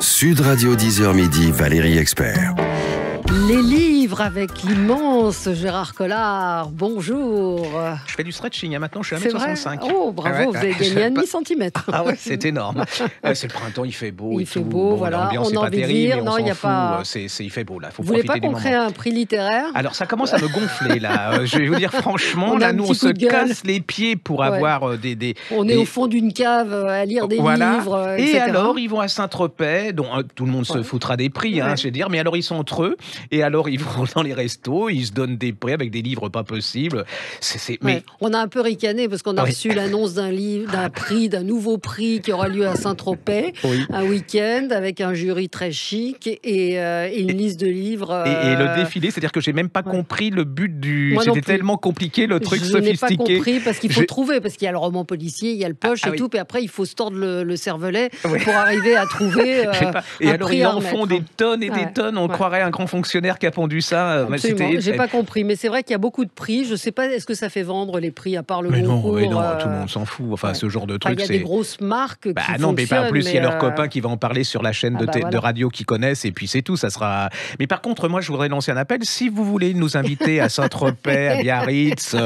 Sud Radio 10h midi, Valérie Expert. Les livres avec l'immense Gérard Collard. Bonjour. Je fais du stretching, maintenant je suis à C'est vrai 1m65. Oh, bravo, vous avez gagné un demi-centimètre. Ah ouais, c'est énorme. C'est le printemps, il fait beau. Il et fait tout. beau, Bon, voilà. L'ambiance On n'est a pas envie de terrible, dire, mais on non, s'en il y a fout. pas- Il fait beau là. Faut Vous voulez profiter pas du qu'on moment. crée un prix littéraire? Alors ça commence à me gonfler là. Je vais vous dire franchement, On a là un nous petit on coup se de gueule. casse les pieds pour Ouais. avoir des. On est au fond d'une cave à lire des livres, Et etc. alors ils vont à Saint-Tropez, dont tout le monde se Ouais. foutra des prix, Ouais. je vais dire. Mais alors ils sont entre eux, et alors ils vont dans les restos, ils se donnent des prix avec des livres pas possibles. Mais Ouais. On a un peu ricané parce qu'on a Oui. reçu l'annonce d'un livre, d'un nouveau prix qui aura lieu à Saint-Tropez, oui. un week-end avec un jury très chic et une liste de livres. Et le défilé, c'est-à-dire que j'ai même pas ouais. compris le but du. Moi non C'était plus. tellement compliqué le truc Je n'ai pas sophistiqué. compris parce qu'il faut Je- trouver, parce qu'il y a le roman policier, il y a le poche Ah et oui. tout, puis après il faut se tordre le cervelet Oui. pour arriver à trouver Je sais pas. Et un alors prix ils à en font remettre. des tonnes et Ouais. des tonnes. On Ouais. croirait un grand fonctionnaire qui a pondu ça. Mais Absolument, c'était- j'ai pas compris, mais c'est vrai qu'il y a beaucoup de prix. Je sais pas, est-ce que ça fait vendre les prix à part le Mais non, concours mais non, tout le monde s'en fout. Enfin, ouais. ce genre de Enfin, truc, il y a c'est. des grosses marques Bah qui non, mais pas en plus, il y a leurs fonctionnent, copains qui vont en parler sur la chaîne Ah bah de voilà. radio qu'ils connaissent, et puis c'est tout, ça sera. Mais par contre, moi, je voudrais lancer un appel. Si vous voulez nous inviter à Saint-Tropez, à Biarritz,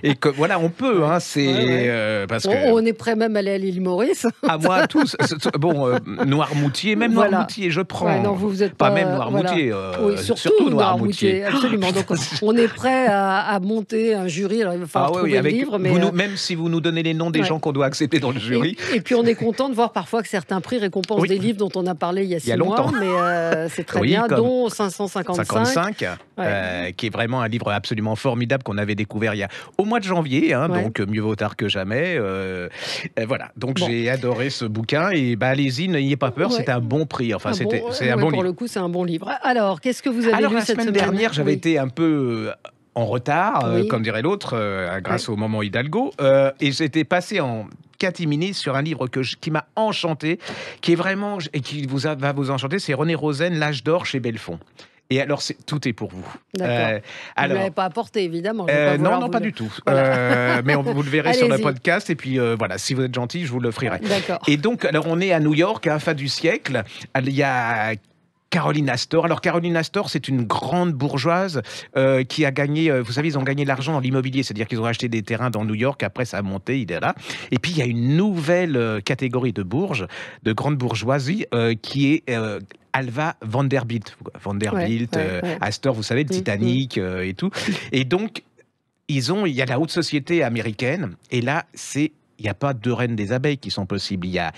et que voilà, on peut, c'est Ouais. parce que. On est prêt même à aller à l'île Maurice. À moi, tous. Bon, Noirmoutier, même Voilà. Noirmoutier, je prends. Ouais, non, vous êtes Pas pas même Noirmoutier, Oui, surtout Noirmoutier. absolument. Donc, on est prêt à monter un jury. Alors, il va falloir trouver le livre, mais même si vous nous donnez les noms des ouais. gens qu'on doit accepter dans le jury. Et puis on est content de voir parfois que certains prix récompensent Oui. des livres dont on a parlé il y a 6 mois, longtemps. mais c'est très Oui, bien, comme dont 555. 55, Ouais. qui est vraiment un livre absolument formidable qu'on avait découvert il y a au mois de janvier, Ouais. donc mieux vaut tard que jamais. Voilà, donc Bon. j'ai adoré ce bouquin et allez-y, n'ayez pas peur, Ouais. c'est un bon prix. Enfin, c'est un ouais, bon pour livre. le coup, c'est un bon livre. Alors, qu'est-ce que vous avez Alors lu la cette semaine semaine? dernière, j'avais Oui. été un peu en retard, Oui. comme dirait l'autre, grâce au moment Hidalgo, et j'étais passé en catimini sur un livre qui m'a enchanté, qui est vraiment et qui va vous enchanter, c'est René Rosen, L'âge d'or chez Belfond. Et alors, tout est pour vous. D'accord. Vous ne alors, l'avez pas apporté, évidemment. Je vais pas non, vouloir non, vous pas le- du tout. Voilà. Mais vous le verrez sur le Allez-y. podcast. Et puis, voilà, si vous êtes gentil, je vous l'offrirai. D'accord. Et donc, alors, on est à New York, à la fin du siècle. Il y a Caroline Astor. Alors, Caroline Astor, c'est une grande bourgeoise qui a gagné, vous savez, ils ont gagné de l'argent dans l'immobilier, c'est-à-dire qu'ils ont acheté des terrains dans New York, après ça a monté, il est là. Et puis, il y a une nouvelle catégorie de bourges, de grande bourgeoisie, qui est Alva Vanderbilt. Vanderbilt, ouais. Astor, vous savez, le Titanic et tout. Et donc, il y a la haute société américaine, et là, il n'y a pas deux reines des abeilles qui sont possibles. Il y a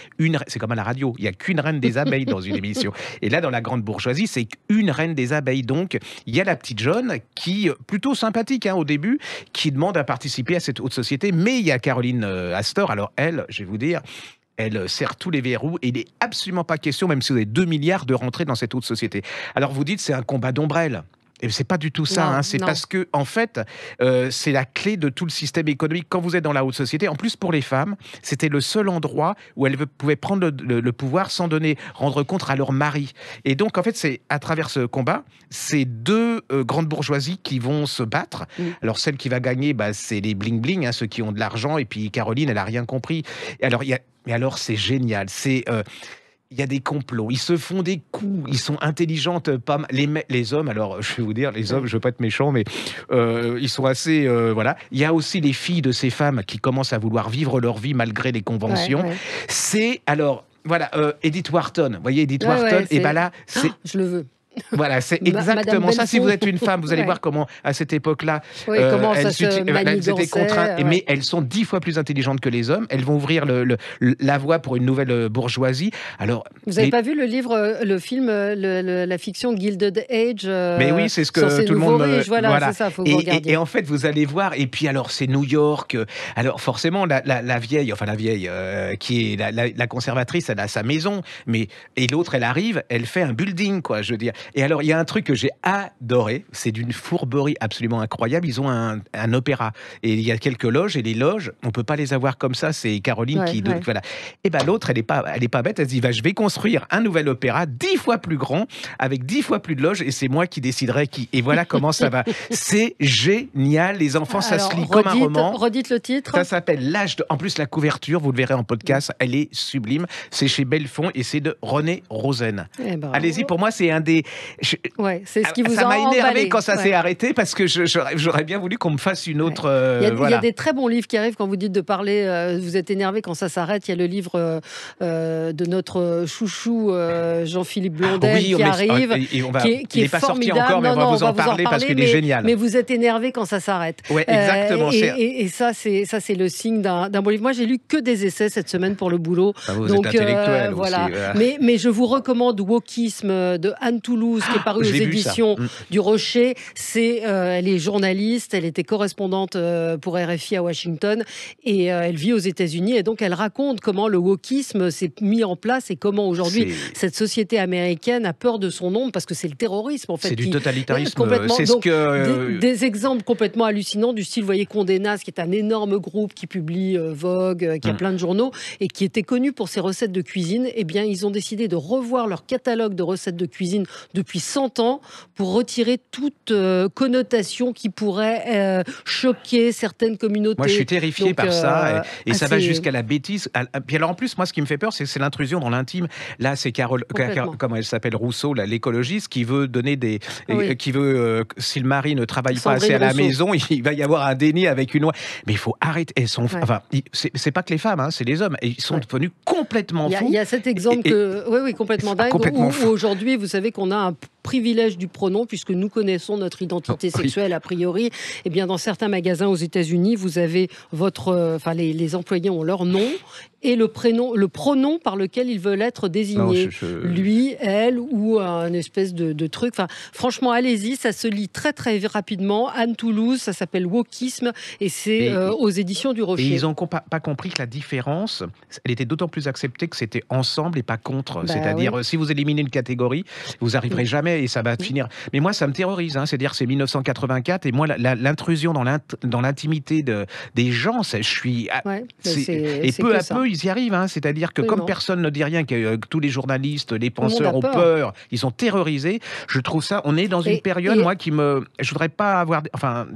c'est comme à la radio, il n'y a qu'une reine des abeilles dans une émission. Et là, dans la grande bourgeoisie, c'est qu'une reine des abeilles. Donc, il y a la petite John qui, plutôt sympathique au début, qui demande à participer à cette haute société. Mais il y a Caroline Astor. Alors elle, je vais vous dire, elle serre tous les verrous et il n'est absolument pas question, même si vous avez 2 milliards, de rentrer dans cette haute société. Alors vous dites, c'est un combat d'ombrelle. Et c'est pas du tout ça, Non, c'est non. parce que en fait, c'est la clé de tout le système économique. Quand vous êtes dans la haute société, en plus pour les femmes, c'était le seul endroit où elles pouvaient prendre le pouvoir sans rendre compte à leur mari. Et donc en fait, c'est à travers ce combat, c'est deux grandes bourgeoisies qui vont se battre. Alors celle qui va gagner, c'est les bling bling, ceux qui ont de l'argent. Et puis Caroline, elle a rien compris. Et alors c'est génial, il y a des complots, ils se font des coups, ils sont intelligentes, pas mal. Les hommes, alors je vais vous dire, les hommes, je veux pas être méchant, mais ils sont assez, voilà. Il y a aussi les filles de ces femmes qui commencent à vouloir vivre leur vie malgré les conventions. Ouais. C'est, alors, voilà, Edith Wharton, vous voyez Edith Ouais, Wharton, ouais, et là, c'est... Je le veux. Voilà, c'est Madame exactement ça. Si Belfond. vous êtes une femme, vous allez Ouais. voir comment, à cette époque-là, Oui, comment ça se elles étaient manigançait, contraintes, ouais. mais elles sont 10 fois plus intelligentes que les hommes. Elles vont ouvrir la voie pour une nouvelle bourgeoisie. Alors, Vous n'avez pas vu le livre, le film, la fiction Gilded Age mais oui, c'est ce que sur ces tout le nouveaux monde riches, voilà. C'est ça, faut que vous regardiez. et en fait, vous allez voir. Et puis alors, c'est New York. Alors forcément, la vieille, qui est la conservatrice, elle a sa maison, et l'autre, elle arrive, elle fait un building, quoi. Je veux dire. Et alors, il y a un truc que j'ai adoré, c'est d'une fourberie absolument incroyable. Ils ont un opéra et il y a quelques loges et les loges, on peut pas les avoir comme ça. C'est Caroline qui donne, voilà. Et ben l'autre, elle est pas bête. Elle se dit, je vais construire un nouvel opéra 10 fois plus grand, avec 10 fois plus de loges, et c'est moi qui déciderai qui. Et voilà comment ça va. C'est génial, les enfants, ça se lit comme un roman. Redites le titre. Ça s'appelle L'âge de. En plus, la couverture, vous le verrez en podcast, elle est sublime. C'est chez Bellefond et c'est de René Rosen. Allez-y, pour moi, c'est un des. C'est ce qui vous ça a m'a énervé emballé. quand ça s'est arrêté parce que j'aurais bien voulu qu'on me fasse une autre. Il y a des très bons livres qui arrivent quand vous dites de parler. Vous êtes énervé quand ça s'arrête. Il y a le livre de notre chouchou Jean-Philippe Blondel qui arrive, qui est pas formidable. Sorti encore, mais on va vous en parler parce qu'il est génial. Mais vous êtes énervé quand ça s'arrête. Ouais, exactement. Et ça, c'est le signe d'un bon livre. Moi, j'ai lu que des essais cette semaine pour le boulot. Vous êtes intellectuel aussi. Voilà. Mais je vous recommande Wokisme de Anne Toulouse, qui est paru aux éditions du Rocher. Elle est journaliste, elle était correspondante pour RFI à Washington et elle vit aux États-Unis. Et donc, elle raconte comment le wokisme s'est mis en place et comment aujourd'hui cette société américaine a peur de son ombre parce que c'est le terrorisme en fait. C'est du totalitarisme. Complètement. C'est des exemples complètement hallucinants du style, vous voyez, Condé Nast, qui est un énorme groupe qui publie Vogue, qui a plein de journaux et qui était connu pour ses recettes de cuisine. Eh bien, ils ont décidé de revoir leur catalogue de recettes de cuisine depuis 100 ans pour retirer toute connotation qui pourrait choquer certaines communautés. Moi, je suis terrifié par ça et ça va jusqu'à la bêtise. Puis alors, en plus, moi, ce qui me fait peur, c'est l'intrusion dans l'intime. Là, c'est comment elle s'appelle, Rousseau, l'écologiste, qui veut donner des... qui veut, si le mari ne travaille pas assez à la maison, il va y avoir un déni avec une loi. Mais il faut arrêter. Enfin, c'est pas que les femmes, c'est les hommes. Et ils sont devenus complètement fous. Il y a cet exemple complètement dingue, où aujourd'hui, vous savez qu'on a un privilège du pronom, puisque nous connaissons notre identité sexuelle a priori. Eh bien, dans certains magasins aux États-Unis, vous avez les employés ont leur nom et le pronom par lequel ils veulent être désignés. Lui, elle ou un espèce de truc. Enfin, franchement, allez-y, ça se lit très très rapidement. Anne Toulouse, ça s'appelle Wokisme et c'est aux éditions du Rocher. Et ils n'ont pas compris que la différence, elle était d'autant plus acceptée que c'était ensemble et pas contre. C'est-à-dire, si vous éliminez une catégorie, vous n'arriverez jamais et ça va finir. Mais moi, ça me terrorise. C'est-à-dire, c'est 1984 et moi, l'intrusion dans l'intimité des gens, je suis... et peu à peu, ils y arrivent. C'est-à-dire que comme personne ne dit rien, que tous les journalistes, les penseurs ont peur, ils sont terrorisés. Je trouve ça... On est dans une période, moi, qui me... Je voudrais pas avoir... Enfin,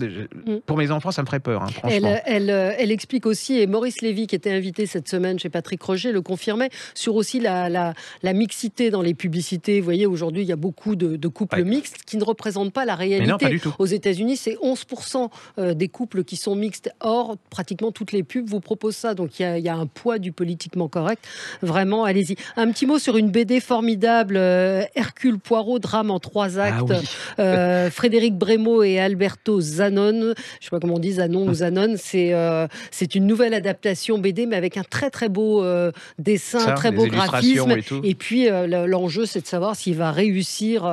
pour mes enfants, ça me ferait peur, franchement. Elle explique aussi, et Maurice Lévy, qui était invité cette semaine chez Patrick Roger, le confirmait, sur aussi la mixité dans les publicités. Vous voyez, aujourd'hui, il y a beaucoup de couples mixtes qui ne représentent pas la réalité. Mais non, pas du tout. Aux États-Unis, c'est 11% des couples qui sont mixtes. Or, pratiquement toutes les pubs vous proposent ça. Donc, il y a un poids du politiquement correct. Vraiment, allez-y. Un petit mot sur une BD formidable, Hercule Poirot, drame en 3 actes. Frédéric Brémaud et Alberto Zanon. Je ne sais pas comment on dit, Zanon ou Zanon. C'est une nouvelle adaptation BD, mais avec un très très beau dessin, très beau graphisme. Et puis, l'enjeu, c'est de savoir s'il va réussir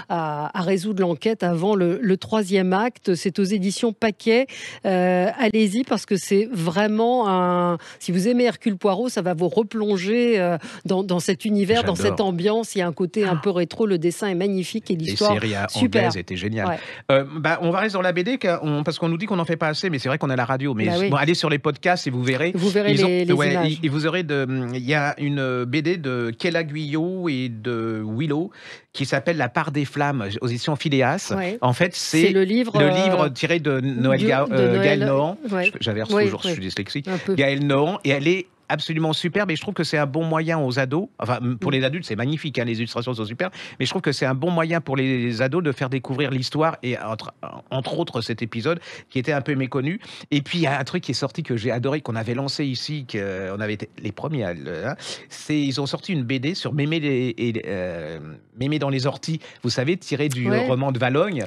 à résoudre l'enquête avant le 3e acte. C'est aux éditions Paquet. Allez-y, parce que c'est vraiment si vous aimez Hercule Poirot, ça va vous replonger dans cet univers, dans cette ambiance. Il y a un côté un peu rétro, le dessin est magnifique et l'histoire super. C'était génial. On va rester dans la BD parce qu'on nous dit qu'on n'en fait pas assez, mais c'est vrai qu'on a la radio. Mais allez sur les podcasts et vous verrez. Vous verrez les images. Et vous aurez il y a une BD de Kéla Guyot et de Willow qui s'appelle La part des flammes aux éditions Phileas. En fait, c'est le livre tiré de Gaël Nohan. J'avais toujours, je suis dyslexique. Gaël Nohan, et elle est absolument superbe et je trouve que c'est un bon moyen aux ados, enfin pour les adultes c'est magnifique, les illustrations sont superbes, mais je trouve que c'est un bon moyen pour les ados de faire découvrir l'histoire et entre autres cet épisode qui était un peu méconnu. Et puis il y a un truc qui est sorti que j'ai adoré, qu'on avait lancé ici, qu'on avait été les premiers ils ont sorti une BD sur Mémé dans les orties, vous savez, tiré du roman de Valogne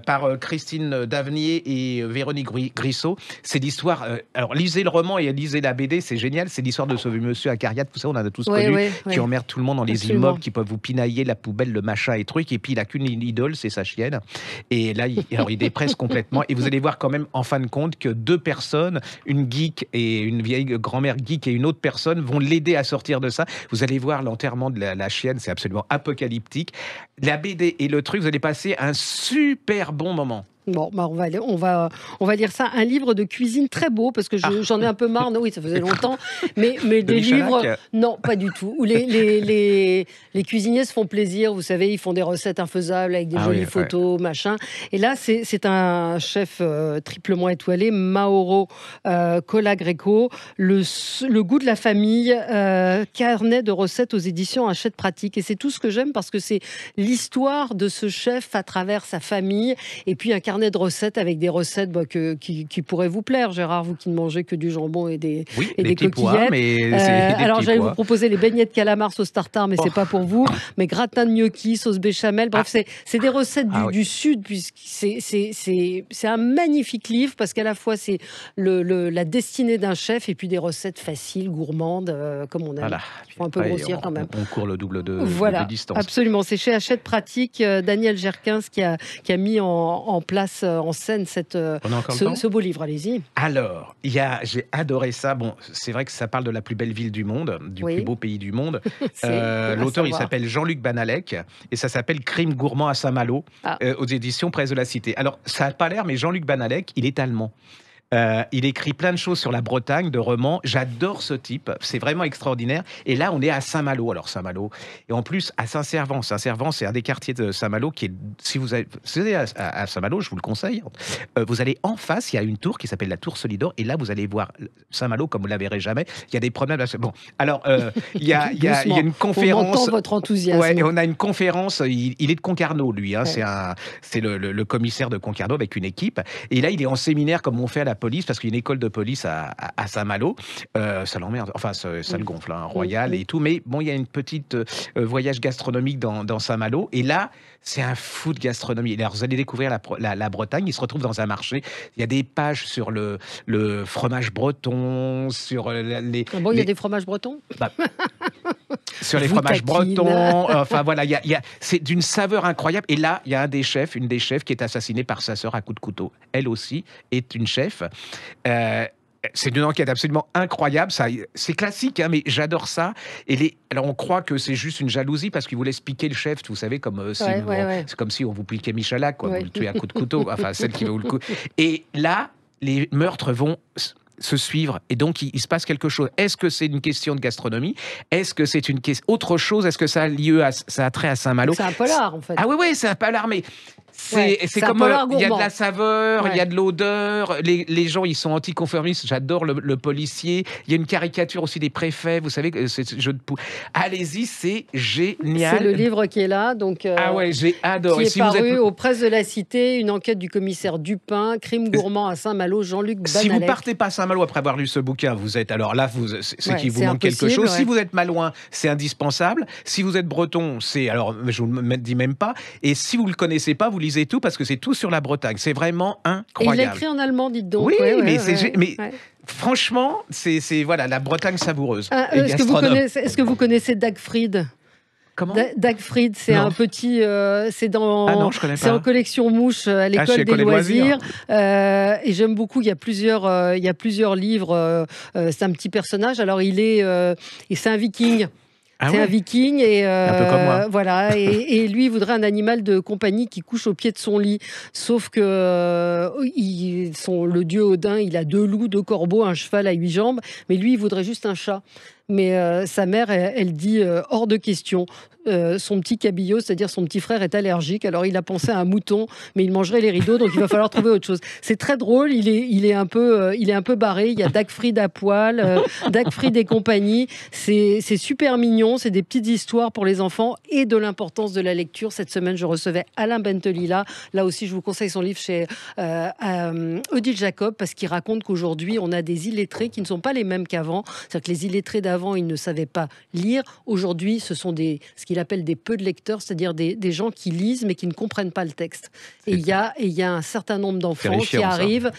par Christine Davenier et Véronique Grissot. C'est l'histoire, alors lisez le roman et lisez la BD, c'est génial. génial, c'est l'histoire de ce monsieur acariâtre, vous savez, on en a tous Ouais, connu, ouais, qui ouais. emmerde tout le monde dans les Absolument. immeubles, qui peuvent vous pinailler la poubelle, le machin et truc, et puis il a qu'une idole, c'est sa chienne. Et là, alors il dépresse complètement, et vous allez voir quand même, en fin de compte, que deux personnes, une geek et une vieille grand-mère geek et une autre personne, vont l'aider à sortir de ça. Vous allez voir l'enterrement de la chienne, c'est absolument apocalyptique. La BD et le truc, vous allez passer un super bon moment. Bon, bah on va lire ça. Un livre de cuisine très beau, parce que j'en ai un peu marre. Non, oui, ça faisait longtemps. Mais De des livres, Michalak. non, pas du tout. Où les cuisiniers se font plaisir. Vous savez, ils font des recettes infaisables avec des Ah jolies oui, ouais. photos, machin. Et là, c'est un chef triplement étoilé, Mauro Colagreco. Le goût de la famille, carnet de recettes aux éditions Hachette Pratique. Et c'est tout ce que j'aime, parce que c'est l'histoire de ce chef à travers sa famille. Et puis un carnet de recettes avec des recettes qui pourraient vous plaire, Gérard, vous qui ne mangez que du jambon et des Oui, et des des petits pois, coquillettes. mais c'est des Alors petits j'allais vous pois. proposer les beignets de calamar sauce tartare, mais Oh. c'est pas pour vous. Mais gratin de gnocchi, sauce béchamel, bref, c'est des recettes Ah oui. du Sud, puisque c'est un magnifique livre, parce qu'à la fois c'est la destinée d'un chef et puis des recettes faciles, gourmandes, comme on aime. Voilà. Il faut un peu Ouais, grossir quand même. On court le double de Voilà, distance. absolument. C'est chez Hachette Pratique, Daniel Gerquins qui a mis en place, en scène On a encore le temps ce beau livre. Allez-y. Alors, j'ai adoré ça. Bon, c'est vrai que ça parle de la plus belle ville du monde, du Oui. plus beau pays du monde. C'est à L'auteur, il savoir. s'appelle Jean-Luc Banalec et ça s'appelle Crime gourmand à Saint-Malo, Ah. aux éditions Presse de la Cité. Alors, ça n'a pas l'air, mais Jean-Luc Banalec, il est allemand. Il écrit plein de choses sur la Bretagne, de romans. J'adore ce type. C'est vraiment extraordinaire. Et là, on est à Saint-Malo. Alors, Saint-Malo. Et en plus, à Saint-Servant. Saint-Servant, c'est un des quartiers de Saint-Malo qui est. Si vous allez à Saint-Malo, je vous le conseille. Vous allez en face, il y a une tour qui s'appelle la Tour Solidor. Et là, vous allez voir Saint-Malo comme vous ne la verrez jamais. Il y a des promenades. Bon, alors, il y a Doucement. une conférence. On entend votre enthousiasme. Ouais, et on a une conférence. Il est de Concarneau, lui. Hein, Ouais. c'est le commissaire de Concarneau avec une équipe. Et là, il est en séminaire comme on fait à la police, parce qu'il y a une école de police à Saint-Malo. Ça l'emmerde. Enfin, ça le gonfle, hein, royal et tout. Mais bon, il y a une petite voyage gastronomique dans Saint-Malo. Et là, c'est un fou de gastronomie. Alors, vous allez découvrir la Bretagne. Il se retrouve dans un marché. Il y a des pages sur le fromage breton, sur les. Ah bon, il y a des fromages bretons. Sur les Vous fromages taquine. bretons, enfin voilà, c'est d'une saveur incroyable. Et là, il y a une des chefs qui est assassinée par sa sœur à coups de couteau. Elle aussi est une chef. C'est une enquête absolument incroyable. C'est classique, hein, mais j'adore ça. Alors, on croit que c'est juste une jalousie parce qu'il vous laisse piquer le chef, vous savez, comme Ouais. c'est comme si on vous piquait Michalak, quoi. Ouais. Vous le tuez à coups de couteau. Enfin, celle qui veut le coup. Et là, les meurtres vont se suivre, et donc il se passe quelque chose. Est-ce que c'est une question de gastronomie? Est-ce que c'est une question autre chose? Est-ce que ça a trait à Saint-Malo? C'est un polar, en fait. Ah oui, c'est un polar, mais Ouais, c'est un comme polar il y a de gourmand. la saveur, il Ouais. y a de l'odeur. Les gens, ils sont anticonformistes. J'adore le policier. Il y a une caricature aussi des préfets. Vous savez, c'est ce jeu de poule. Allez-y, c'est génial. C'est le livre qui est là, donc. Ah ouais, j'ai adoré. Qui est Si vous paru êtes aux Presses de la Cité, une enquête du commissaire Dupin, crime gourmand à Saint-Malo, Jean-Luc Banalec. Si vous partez pas à Saint-Malo après avoir lu ce bouquin, vous êtes alors là, c'est Ouais, qu'il vous c'est manque quelque impossible, chose. Si ouais. vous êtes malouin, c'est indispensable. Si vous êtes breton, c'est alors je vous le dis même pas. Et si vous le connaissez pas, vous lisez tout parce que c'est tout sur la Bretagne. C'est vraiment Et il incroyable. l'a écrit en allemand, dites donc. Oui, Ouais, mais ouais, mais ouais. franchement, c'est voilà la Bretagne savoureuse. Ah, Et est-ce gastronome. que vous connaissez Dagfried? Comment? Dagfried, c'est Non. un petit, c'est Ah non, je connais c'est pas. en collection mouche à chez l'école des École des loisirs. loisirs. Et j'aime beaucoup. Il y a plusieurs livres. C'est un petit personnage. Alors et c'est un Viking. Ah C'est ouais. un Viking et Un peu comme moi. voilà. Et lui, il voudrait un animal de compagnie qui couche au pied de son lit. Sauf que le dieu Odin, il a 2 loups, 2 corbeaux, un cheval à 8 jambes. Mais lui, il voudrait juste un chat. Mais sa mère, elle dit hors de question. Son petit cabillaud, c'est-à-dire son petit frère, est allergique. Alors il a pensé à un mouton, mais il mangerait les rideaux, donc il va falloir trouver autre chose. C'est très drôle. Il est un peu barré. Il y a Dagfried à poil, Dagfried et compagnie. C'est super mignon. C'est des petites histoires pour les enfants et de l'importance de la lecture. Cette semaine, je recevais Alain Bentelila. Là aussi, je vous conseille son livre chez Odile Jacob, parce qu'il raconte qu'aujourd'hui, on a des illettrés qui ne sont pas les mêmes qu'avant. C'est-à-dire que les illettrés d'avant avant, ils ne savaient pas lire. Aujourd'hui, ce sont ce qu'il appelle des peu de lecteurs, c'est-à-dire des gens qui lisent mais qui ne comprennent pas le texte. Et il y a un certain nombre d'enfants qui arrivent,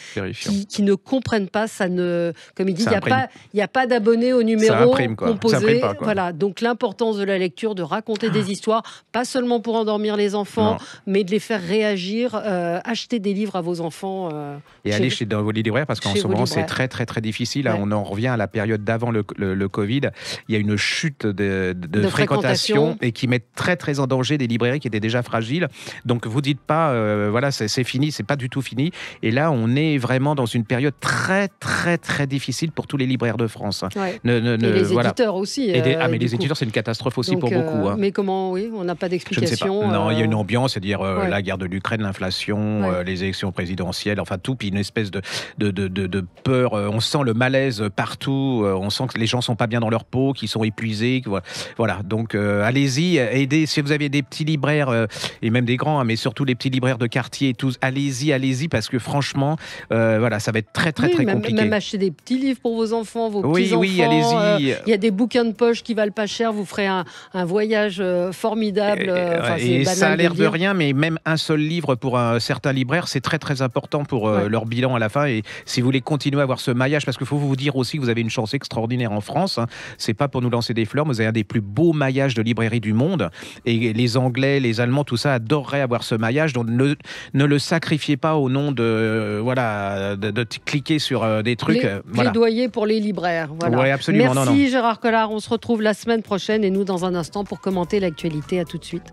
qui ne comprennent pas. Ça ne, comme il dit, il n'y a pas d'abonnés au numéro composé. Voilà. Donc l'importance de la lecture, de raconter des histoires, pas seulement pour endormir les enfants, mais de les faire réagir. Acheter des livres à vos enfants. Et aller dans vos libraires, parce qu'en ce moment, c'est très, très, très difficile. On en revient à la période d'avant le Covid. Il y a une chute de fréquentation et qui met très, très en danger des librairies qui étaient déjà fragiles. Donc, vous dites pas, voilà, c'est fini, c'est pas du tout fini. Et là, on est vraiment dans une période très, très, très difficile pour tous les libraires de France. Ouais. Et les éditeurs aussi. Mais les éditeurs, c'est une catastrophe aussi pour beaucoup. Mais comment, on n'a pas d'explication. Je ne sais pas. Non, il y a une ambiance, c'est-à-dire la guerre de l'Ukraine, l'inflation, les élections présidentielles, enfin tout, puis une espèce de peur. On sent le malaise partout. On sent que les gens sont pas bien dans leur peau, qu'ils sont épuisés. Voilà. Donc, allez-y, aidez. Si vous avez des petits libraires, et même des grands, mais surtout les petits libraires de quartier et tous, allez-y, parce que franchement, voilà, ça va être très, très, très compliqué. Même acheter des petits livres pour vos enfants, vos petits-enfants. Oui, allez-y. Il y a des bouquins de poche qui valent pas cher. Vous ferez un voyage formidable. Et ça a l'air de rien, mais même un seul livre pour un certain libraire, c'est très, très important pour leur bilan à la fin. Et si vous voulez continuer à avoir ce maillage, parce qu'il faut vous dire aussi que vous avez une chance extraordinaire en France, c'est pas pour nous lancer des fleurs, mais vous avez un des plus beaux maillages de librairies du monde. Et les Anglais, les Allemands, tout ça adoreraient avoir ce maillage. Donc ne le sacrifiez pas au nom de cliquer sur des trucs. Plaidoyer pour les libraires. Voilà. Ouais, absolument. Merci Gérard Collard. On se retrouve la semaine prochaine et nous dans un instant pour commenter l'actualité. À tout de suite.